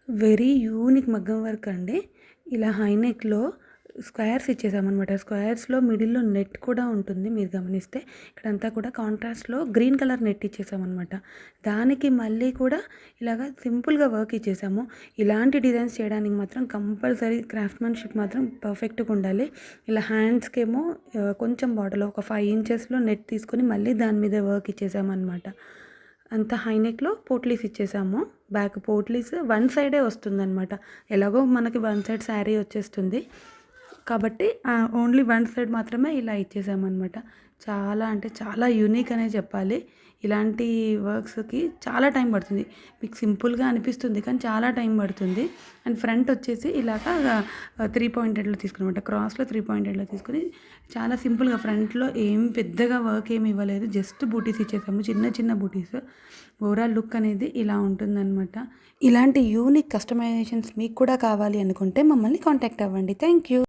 Very unique మగ్గం work అండి. ఇలా హై నెక్‌లో స్క్వేర్స్ ఇచ్చేసామనమాట. స్క్వేర్స్‌లో మిడిల్‌లో నెట్ కూడా ఉంటుంది మీరు గమనిస్తే. ఇక్కడంతా కూడా కాంట్రాస్ట్‌లో గ్రీన్ కలర్ నెట్ ఇచ్చేసామనమాట. దానికి మళ్ళీ కూడా ఇలాగా సింపుల్‌గా వర్క్ ఇచ్చేసాము. ఇలాంటి డిజైన్స్ చేయడానికి మాత్రం కంపల్సరీ క్రాఫ్ట్‌మన్‌షిప్ మాత్రం పర్ఫెక్ట్‌గా ఉండాలి. ఇలా హ్యాండ్స్‌కేమో కొంచెం బార్డర్‌లో ఒక 5 ఇంచెస్‌లో నెట్ తీసుకొని మళ్ళీ దాని మీద వర్క్ ఇచ్చేసామనమాట. అంత హై నెక్‌లో పోట్లీస్ ఇచ్చేసాము. బ్యాక్ పోట్లీస్ వన్ సైడే వస్తుందనమాట. ఎలాగో మనకి వన్ సైడ్ శారీ వచ్చేస్తుంది. కాబట్టి ఓన్లీ వన్ సైడ్ మాత్రమే ఇలా ఇచ్చేసామనమాట. చాలా అంటే చాలా యూనిక్ అనే చెప్పాలి. ఇలాంటి వర్క్స్‌కి చాలా టైం పడుతుంది. మీకు సింపుల్‌గా అనిపిస్తుంది కానీ చాలా టైం పడుతుంది. అండ్ ఫ్రంట్ వచ్చేసి ఇలాగా 3 పాయింటెడ్‌లో తీసుకున్నామన్నమాట. క్రాస్‌లో 3 పాయింటెడ్‌లో తీసుకొని చాలా సింపుల్‌గా ఫ్రంట్‌లో ఏం పెద్దగా వర్క్ ఏమి ఇవ్వలేదు. జస్ట్ బూటీస్ ఇచ్చేసాము. చిన్న చిన్న బూటీస్. ఓవరాల్ లుక్ అనేది ఇలా ఉంటుందన్నమాట. ఇలాంటి యూనిక్ కస్టమైజేషన్స్ మీకు కూడా కావాలి అనుకుంటే మమ్మల్ని కాంటాక్ట్ అవ్వండి. Thank you.